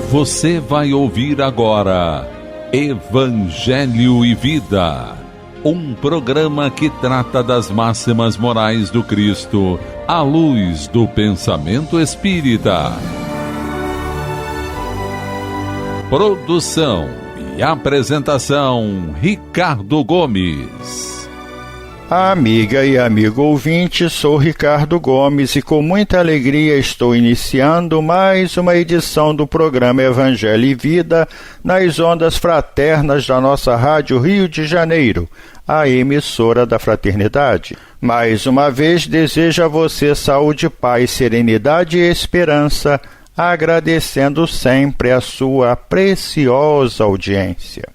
Você vai ouvir agora Evangelho e Vida, um programa que trata das máximas morais do Cristo à luz do pensamento espírita. Produção e apresentação, Ricardo Gomes. Amiga e amigo ouvinte, sou Ricardo Gomes e com muita alegria estou iniciando mais uma edição do programa Evangelho e Vida nas ondas fraternas da nossa Rádio Rio de Janeiro, a emissora da Fraternidade. Mais uma vez desejo a você saúde, paz, serenidade e esperança, agradecendo sempre a sua preciosa audiência.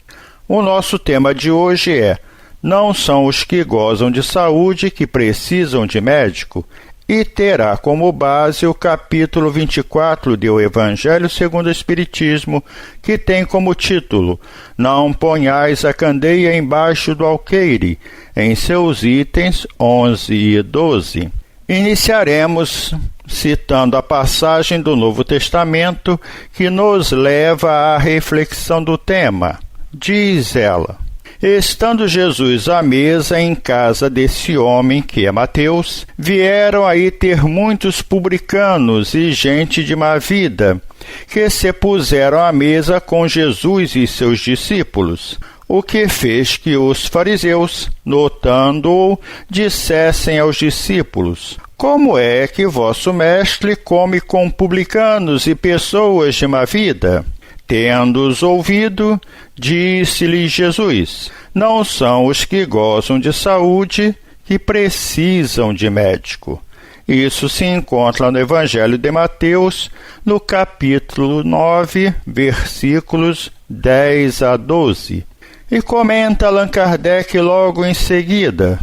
O nosso tema de hoje é: não são os que gozam de saúde que precisam de médico, e terá como base o capítulo 24 do Evangelho segundo o Espiritismo, que tem como título: Não ponhais a candeia embaixo do alqueire, em seus itens 11 e 12. Iniciaremos citando a passagem do Novo Testamento que nos leva à reflexão do tema. Diz ela: Estando Jesus à mesa em casa desse homem, que é Mateus, vieram aí ter muitos publicanos e gente de má vida, que se puseram à mesa com Jesus e seus discípulos, o que fez que os fariseus, notando-o, dissessem aos discípulos: Como é que vosso mestre come com publicanos e pessoas de má vida? Tendo-os ouvido, disse-lhes Jesus: Não são os que gozam de saúde que precisam de médico. Isso se encontra no Evangelho de Mateus, no capítulo 9, versículos 10 a 12. E comenta Allan Kardec logo em seguida: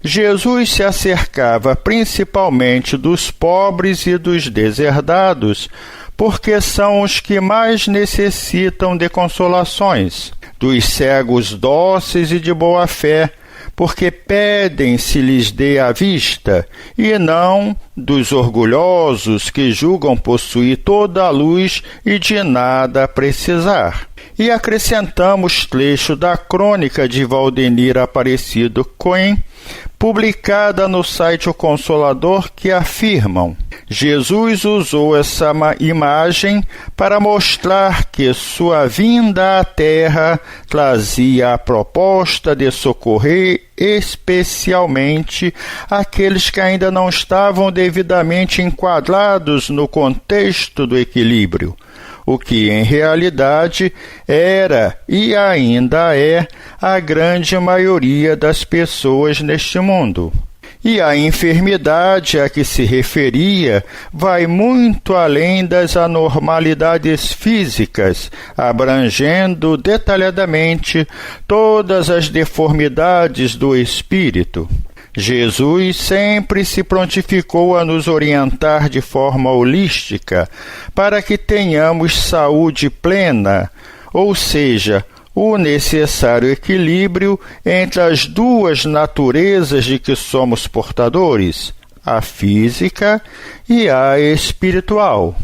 Jesus se acercava principalmente dos pobres e dos deserdados, porque são os que mais necessitam de consolações, dos cegos dóceis e de boa fé, porque pedem se lhes dê a vista, e não dos orgulhosos que julgam possuir toda a luz e de nada precisar. E acrescentamos trecho da crônica de Valdenir Aparecido Cohen, publicada no site O Consolador, que afirmam: Jesus usou essa imagem para mostrar que sua vinda à Terra trazia a proposta de socorrer especialmente aqueles que ainda não estavam devidamente enquadrados no contexto do equilíbrio, o que em realidade era e ainda é a grande maioria das pessoas neste mundo. E a enfermidade a que se referia vai muito além das anormalidades físicas, abrangendo detalhadamente todas as deformidades do espírito. Jesus sempre se prontificou a nos orientar de forma holística para que tenhamos saúde plena, ou seja, o necessário equilíbrio entre as duas naturezas de que somos portadores, a física e a espiritual.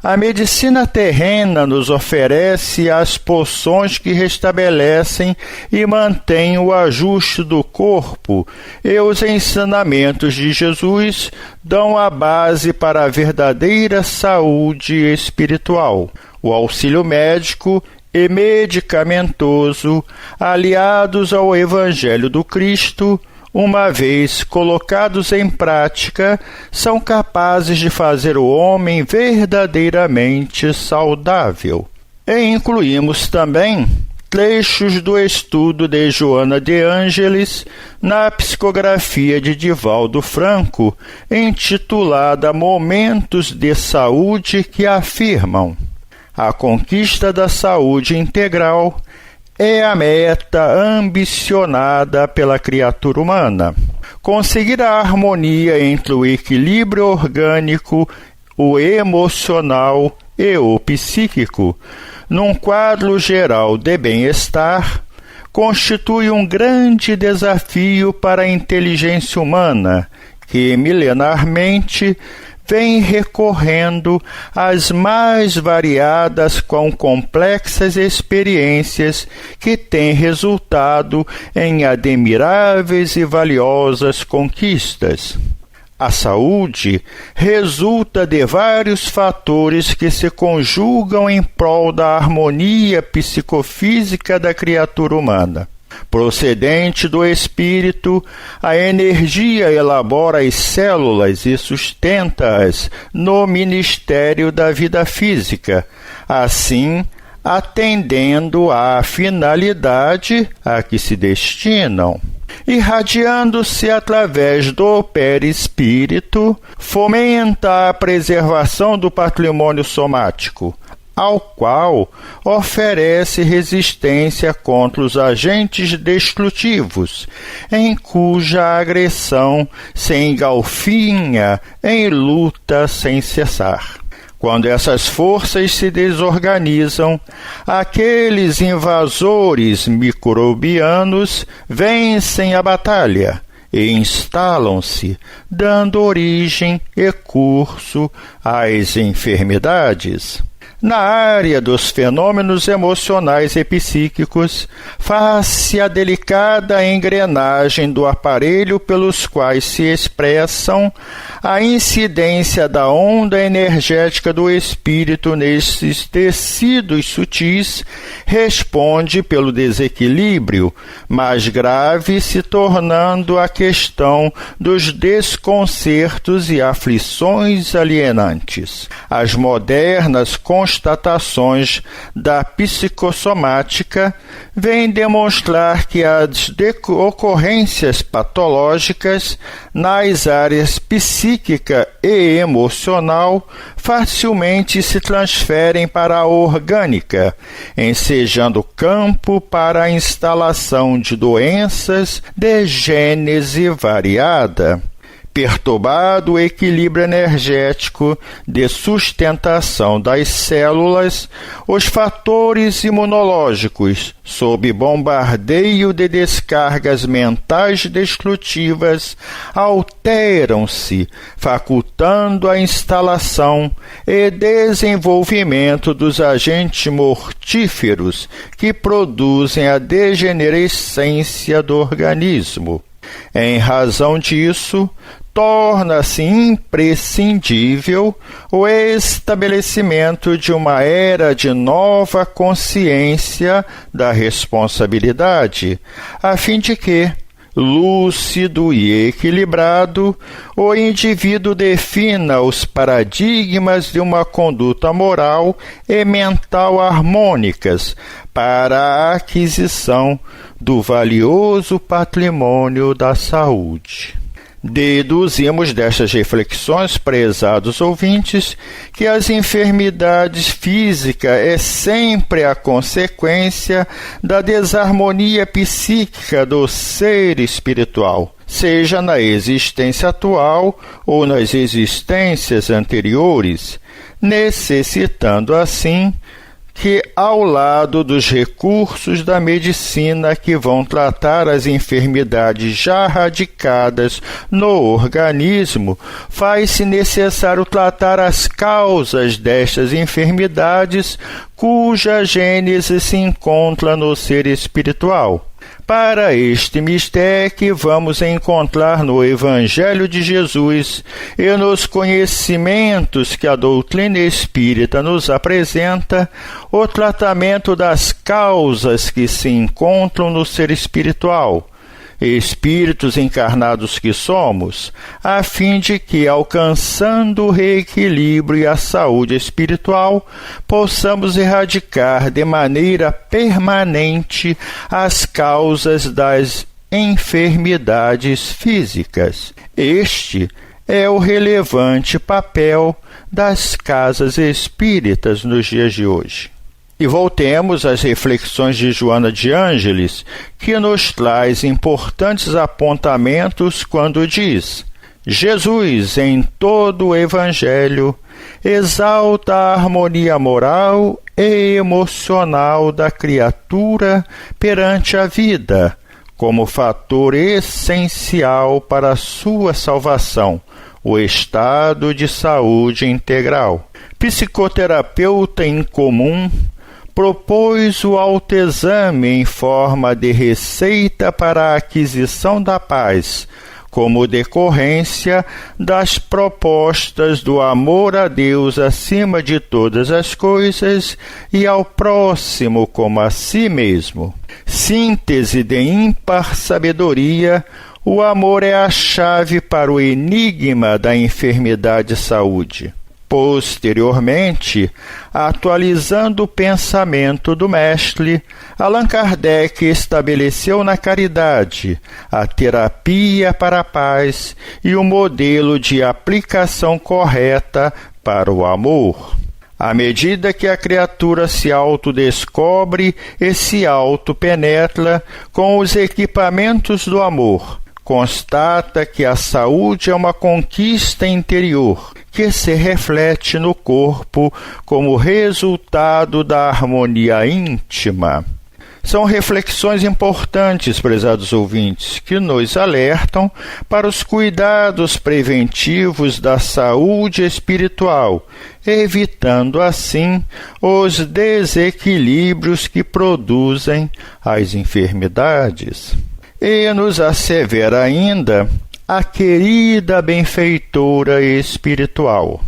A medicina terrena nos oferece as poções que restabelecem e mantêm o ajuste do corpo, e os ensinamentos de Jesus dão a base para a verdadeira saúde espiritual. O auxílio médico e medicamentoso, aliados ao Evangelho do Cristo, uma vez colocados em prática, são capazes de fazer o homem verdadeiramente saudável. E incluímos também trechos do estudo de Joana de Ângeles na psicografia de Divaldo Franco, intitulada Momentos de Saúde, que afirmam: a conquista da saúde integral é a meta ambicionada pela criatura humana. Conseguir a harmonia entre o equilíbrio orgânico, o emocional e o psíquico, num quadro geral de bem-estar, constitui um grande desafio para a inteligência humana, que milenarmente vem recorrendo às mais variadas com complexas experiências que têm resultado em admiráveis e valiosas conquistas. A saúde resulta de vários fatores que se conjugam em prol da harmonia psicofísica da criatura humana. Procedente do espírito, a energia elabora as células e sustenta-as no ministério da vida física, assim atendendo à finalidade a que se destinam. Irradiando-se através do perispírito, fomenta a preservação do patrimônio somático, ao qual oferece resistência contra os agentes destrutivos, em cuja agressão se engalfinha em luta sem cessar. Quando essas forças se desorganizam, aqueles invasores microbianos vencem a batalha e instalam-se, dando origem e curso às enfermidades. Na área dos fenômenos emocionais e psíquicos, faz-se a delicada engrenagem do aparelho pelos quais se expressam a incidência da onda energética do espírito nesses tecidos sutis, responde pelo desequilíbrio, mais grave se tornando a questão dos desconcertos e aflições alienantes. As modernas constatações da psicossomática vêm demonstrar que as ocorrências patológicas nas áreas psíquica e emocional facilmente se transferem para a orgânica, ensejando campo para a instalação de doenças de gênese variada. Perturbado o equilíbrio energético de sustentação das células, os fatores imunológicos, sob bombardeio de descargas mentais destrutivas, alteram-se, facultando a instalação e desenvolvimento dos agentes mortíferos que produzem a degenerescência do organismo. Em razão disso, torna-se imprescindível o estabelecimento de uma era de nova consciência da responsabilidade, a fim de que, lúcido e equilibrado, o indivíduo defina os paradigmas de uma conduta moral e mental harmônicas para a aquisição do valioso patrimônio da saúde. Deduzimos destas reflexões, prezados ouvintes, que as enfermidades físicas é sempre a consequência da desarmonia psíquica do ser espiritual, seja na existência atual ou nas existências anteriores, necessitando assim que, ao lado dos recursos da medicina que vão tratar as enfermidades já radicadas no organismo, faz-se necessário tratar as causas destas enfermidades cuja gênese se encontra no ser espiritual. Para este mistério que vamos encontrar no Evangelho de Jesus e nos conhecimentos que a doutrina espírita nos apresenta, o tratamento das causas que se encontram no ser espiritual, espíritos encarnados que somos, a fim de que, alcançando o reequilíbrio e a saúde espiritual, possamos erradicar de maneira permanente as causas das enfermidades físicas. Este é o relevante papel das casas espíritas nos dias de hoje. E voltemos às reflexões de Joana de Ângeles, que nos traz importantes apontamentos quando diz: Jesus, em todo o Evangelho, exalta a harmonia moral e emocional da criatura perante a vida, como fator essencial para a sua salvação, o estado de saúde integral. Psicoterapeuta em comum propôs o autoexame em forma de receita para a aquisição da paz, como decorrência das propostas do amor a Deus acima de todas as coisas e ao próximo como a si mesmo. Síntese de ímpar sabedoria, o amor é a chave para o enigma da enfermidade e saúde. Posteriormente, atualizando o pensamento do mestre, Allan Kardec estabeleceu na caridade a terapia para a paz e o modelo de aplicação correta para o amor. À medida que a criatura se autodescobre e se autopenetra com os equipamentos do amor, constata que a saúde é uma conquista interior que se reflete no corpo como resultado da harmonia íntima. São reflexões importantes, prezados ouvintes, que nos alertam para os cuidados preventivos da saúde espiritual, evitando assim os desequilíbrios que produzem as enfermidades. E nos assevera ainda a querida benfeitora espiritual: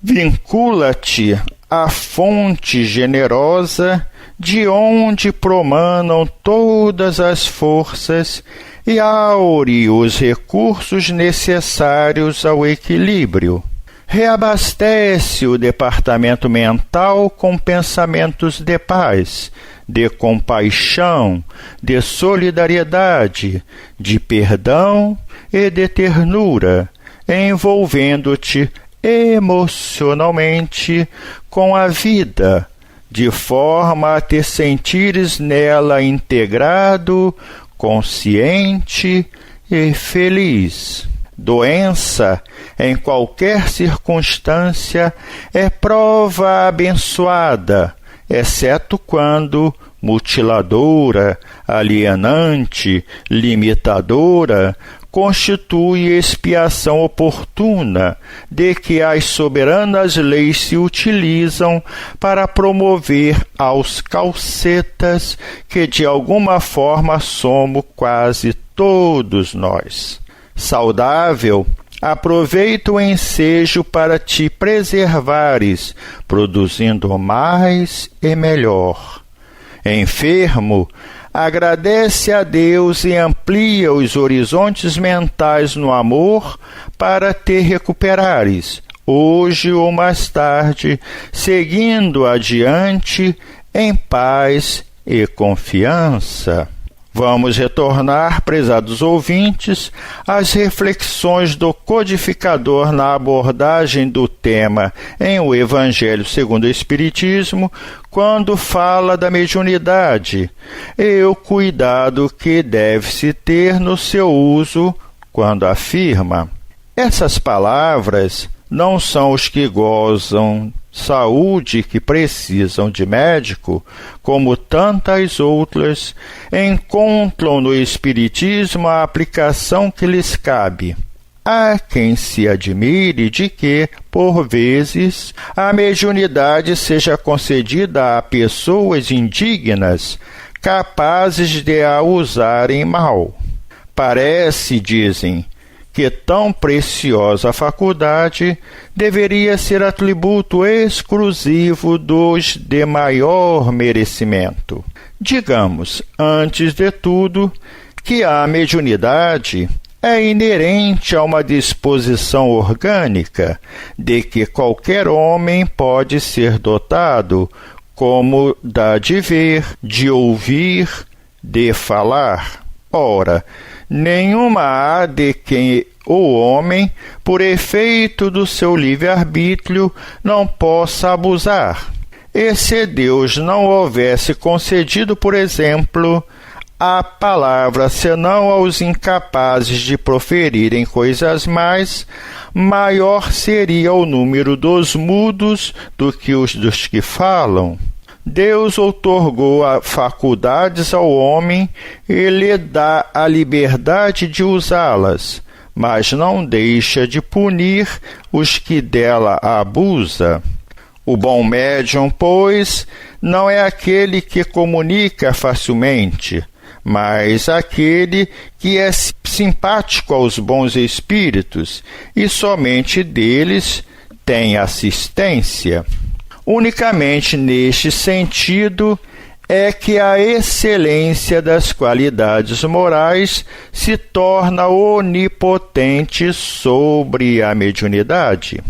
vincula-te à fonte generosa de onde promanam todas as forças e aure os recursos necessários ao equilíbrio. Reabastece o departamento mental com pensamentos de paz, de compaixão, de solidariedade, de perdão e de ternura, envolvendo-te emocionalmente com a vida, de forma a te sentires nela integrado, consciente e feliz. Doença, em qualquer circunstância, é prova abençoada, exceto quando mutiladora, alienante, limitadora, constitui expiação oportuna de que as soberanas leis se utilizam para promover aos causetas que de alguma forma somos quase todos nós. Saudável, aproveita o ensejo para te preservares, produzindo mais e melhor. Enfermo, agradece a Deus e amplia os horizontes mentais no amor para te recuperares, hoje ou mais tarde, seguindo adiante em paz e confiança. Vamos retornar, prezados ouvintes, às reflexões do codificador na abordagem do tema em O Evangelho segundo o Espiritismo, quando fala da mediunidade e o cuidado que deve-se ter no seu uso, quando afirma: essas palavras não são os que gozam saúde que precisam de médico, como tantas outras, encontram no Espiritismo a aplicação que lhes cabe. Há quem se admire de que, por vezes, a mediunidade seja concedida a pessoas indignas, capazes de a usarem mal. Parece, dizem, que tão preciosa faculdade deveria ser atributo exclusivo dos de maior merecimento. Digamos, antes de tudo, que a mediunidade é inerente a uma disposição orgânica de que qualquer homem pode ser dotado, como da de ver, de ouvir, de falar. Ora, nenhuma há de que o homem, por efeito do seu livre-arbítrio, não possa abusar. E se Deus não houvesse concedido, por exemplo, a palavra senão aos incapazes de proferirem coisas mais, maior seria o número dos mudos do que os dos que falam. Deus outorgou faculdades ao homem e lhe dá a liberdade de usá-las, mas não deixa de punir os que dela abusa. O bom médium, pois, não é aquele que comunica facilmente, mas aquele que é simpático aos bons espíritos e somente deles tem assistência. Unicamente neste sentido é que a excelência das qualidades morais se torna onipotente sobre a mediunidade.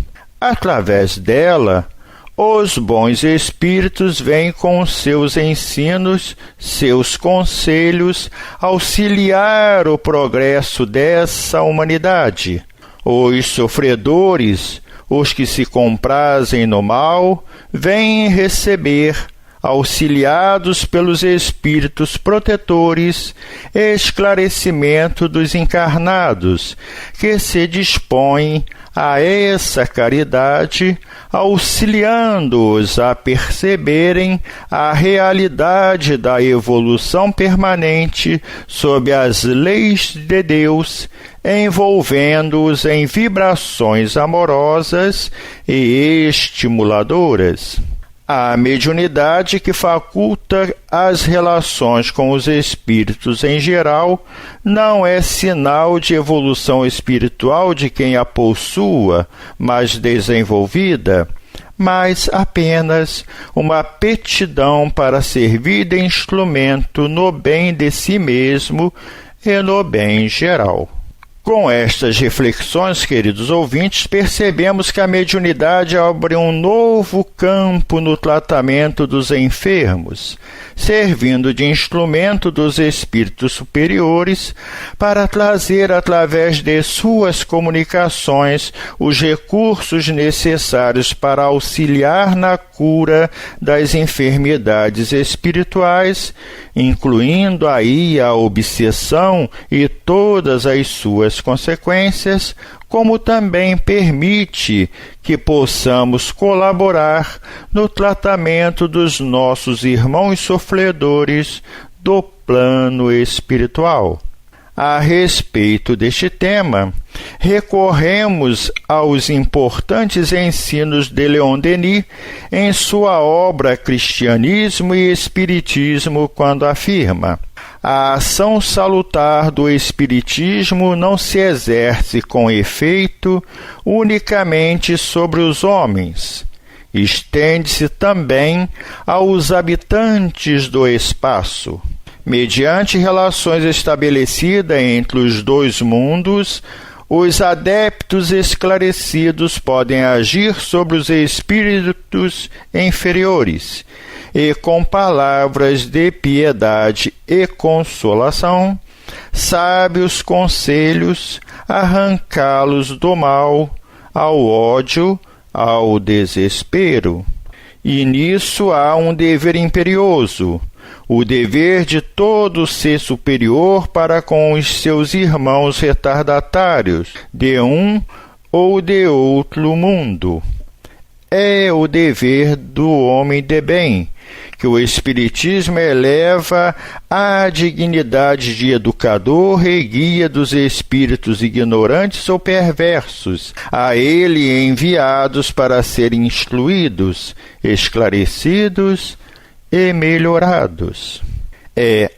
Através dela, os bons espíritos vêm com seus ensinos, seus conselhos, auxiliar o progresso dessa humanidade. Os sofredores, os que se comprazem no mal, vêm receber, auxiliados pelos espíritos protetores, esclarecimento dos encarnados, que se dispõem a essa caridade, auxiliando-os a perceberem a realidade da evolução permanente sob as leis de Deus, envolvendo-os em vibrações amorosas e estimuladoras. A mediunidade que faculta as relações com os espíritos em geral não é sinal de evolução espiritual de quem a possua, mais desenvolvida, mas apenas uma aptidão para servir de instrumento no bem de si mesmo e no bem geral. Com estas reflexões, queridos ouvintes, percebemos que a mediunidade abre um novo campo no tratamento dos enfermos, servindo de instrumento dos espíritos superiores para trazer, através de suas comunicações, os recursos necessários para auxiliar na cura das enfermidades espirituais, incluindo aí a obsessão e todas as suas consequências, como também permite que possamos colaborar no tratamento dos nossos irmãos sofredores do plano espiritual. A respeito deste tema, recorremos aos importantes ensinos de Leon Denis em sua obra Cristianismo e Espiritismo, quando afirma: a ação salutar do Espiritismo não se exerce com efeito unicamente sobre os homens. Estende-se também aos habitantes do espaço. Mediante relações estabelecidas entre os dois mundos, os adeptos esclarecidos podem agir sobre os espíritos inferiores e, com palavras de piedade e consolação, sábios conselhos, arrancá-los do mal, ao ódio, ao desespero. E nisso há um dever imperioso, o dever de todo ser superior para com os seus irmãos retardatários de um ou de outro mundo. É o dever do homem de bem, que o Espiritismo eleva à dignidade de educador e guia dos espíritos ignorantes ou perversos, a ele enviados para serem instruídos, esclarecidos e melhorados. É,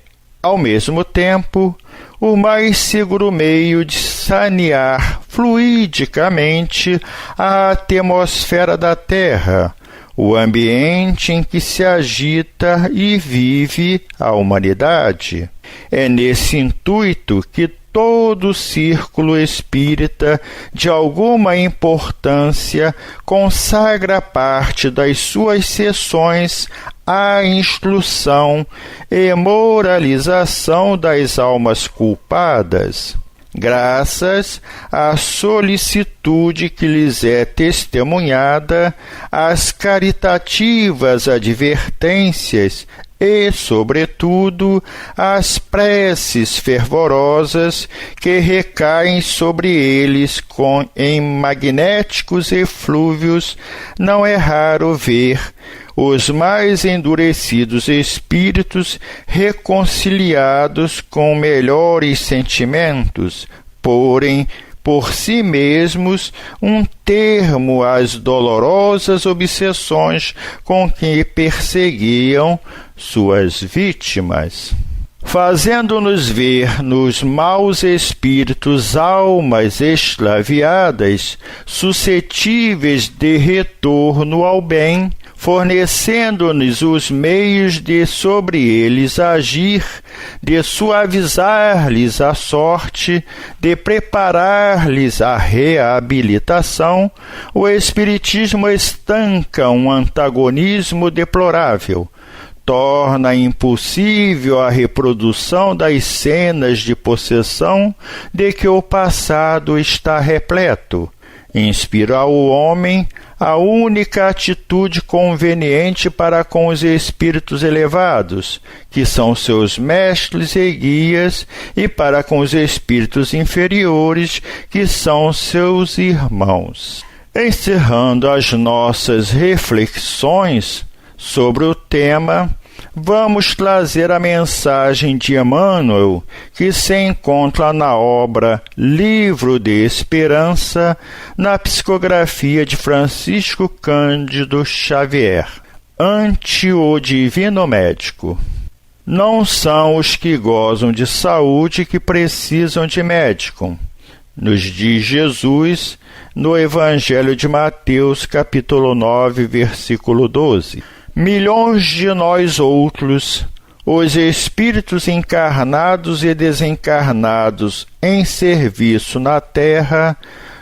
ao mesmo tempo, o mais seguro meio de sanear fluidicamente a atmosfera da Terra, o ambiente em que se agita e vive a humanidade. É nesse intuito que todo círculo espírita de alguma importância consagra parte das suas sessões à instrução e moralização das almas culpadas, graças à solicitude que lhes é testemunhada, às caritativas advertências e, sobretudo, às preces fervorosas que recaem sobre eles em magnéticos eflúvios. Não é raro ver os mais endurecidos espíritos reconciliados com melhores sentimentos, porém por si mesmos um termo às dolorosas obsessões com que perseguiam suas vítimas, fazendo-nos ver nos maus espíritos almas extraviadas, suscetíveis de retorno ao bem, fornecendo-nos os meios de sobre eles agir, de suavizar-lhes a sorte, de preparar-lhes a reabilitação. O Espiritismo estanca um antagonismo deplorável, torna impossível a reprodução das cenas de possessão de que o passado está repleto, inspira ao homem a única atitude conveniente para com os espíritos elevados, que são seus mestres e guias, e para com os espíritos inferiores, que são seus irmãos. Encerrando as nossas reflexões sobre o tema, vamos trazer a mensagem de Emmanuel, que se encontra na obra Livro de Esperança, na psicografia de Francisco Cândido Xavier. Ante o Divino Médico. Não são os que gozam de saúde que precisam de médico, nos diz Jesus no Evangelho de Mateus, capítulo 9, versículo 12. Milhões de nós outros, os espíritos encarnados e desencarnados em serviço na terra,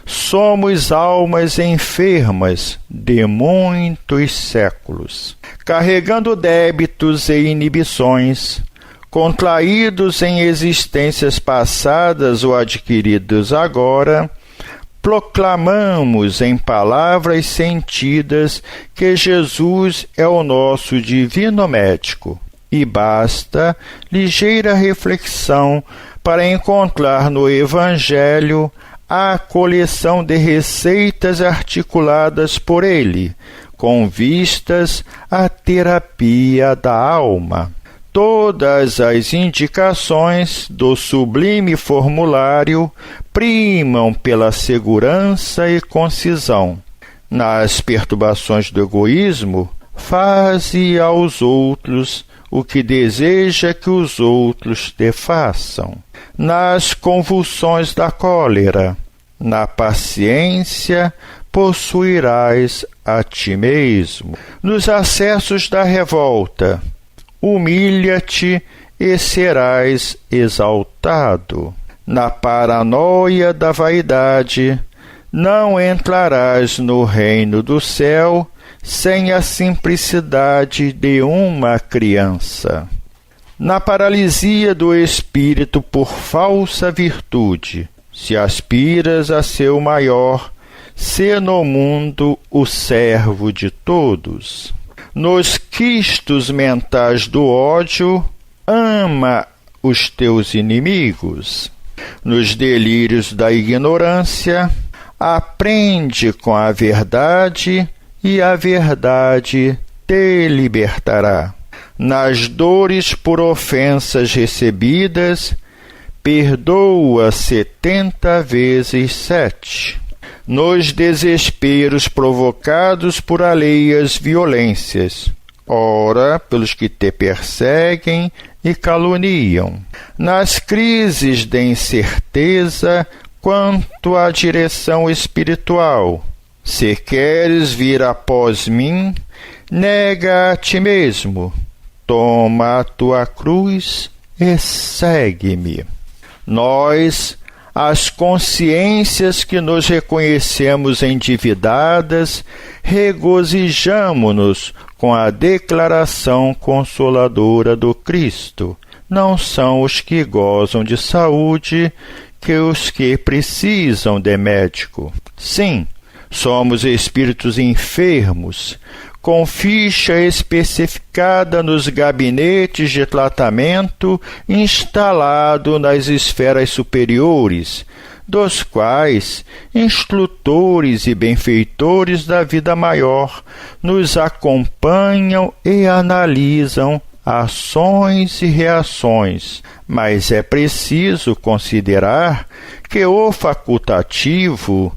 somos almas enfermas de muitos séculos, carregando débitos e inibições, contraídos em existências passadas ou adquiridos agora. Proclamamos em palavras sentidas que Jesus é o nosso divino médico, e basta ligeira reflexão para encontrar no Evangelho a coleção de receitas articuladas por ele, com vistas à terapia da alma. Todas as indicações do sublime formulário primam pela segurança e concisão. Nas perturbações do egoísmo, faze aos outros o que deseja que os outros te façam. Nas convulsões da cólera, na paciência, possuirás a ti mesmo. Nos acessos da revolta, humilha-te e serás exaltado. Na paranoia da vaidade, não entrarás no reino do céu sem a simplicidade de uma criança. Na paralisia do espírito por falsa virtude, se aspiras a ser o maior, sê no mundo o servo de todos. Nos quistos mentais do ódio, ama os teus inimigos. Nos delírios da ignorância, aprende com a verdade e a verdade te libertará. Nas dores por ofensas recebidas, perdoa 70 vezes 7. Nos desesperos provocados por alheias violências, ora pelos que te perseguem e caluniam. Nas crises de incerteza quanto à direção espiritual, se queres vir após mim, nega a ti mesmo, toma a tua cruz e segue-me. Nós, as consciências que nos reconhecemos endividadas, regozijamo-nos com a declaração consoladora do Cristo. Não são os que gozam de saúde que os que precisam de médico. Sim, somos espíritos enfermos, com ficha especificada nos gabinetes de tratamento instalado nas esferas superiores, dos quais instrutores e benfeitores da vida maior nos acompanham e analisam ações e reações, mas é preciso considerar que o facultativo,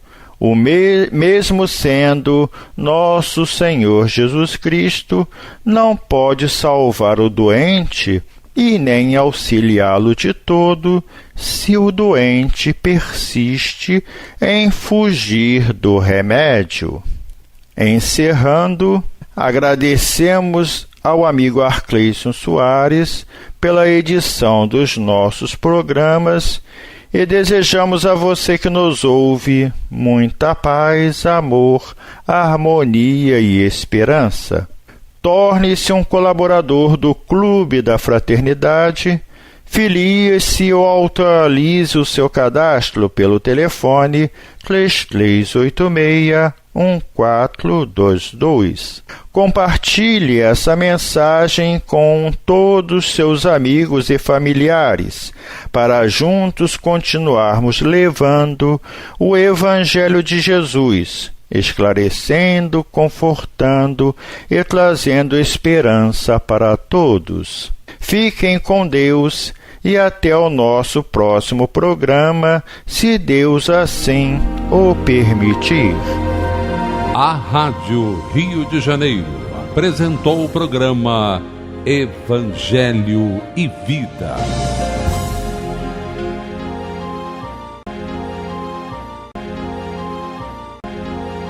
mesmo sendo nosso Senhor Jesus Cristo, não pode salvar o doente e nem auxiliá-lo de todo se o doente persiste em fugir do remédio. Encerrando, agradecemos ao amigo Arcleison Soares pela edição dos nossos programas e desejamos a você que nos ouve muita paz, amor, harmonia e esperança. Torne-se um colaborador do Clube da Fraternidade, filie-se ou atualize o seu cadastro pelo telefone 3386-1422. Compartilhe essa mensagem com todos seus amigos e familiares, para juntos continuarmos levando o Evangelho de Jesus, esclarecendo, confortando e trazendo esperança para todos. Fiquem com Deus e até o nosso próximo programa, se Deus assim o permitir. A Rádio Rio de Janeiro apresentou o programa Evangelho e Vida.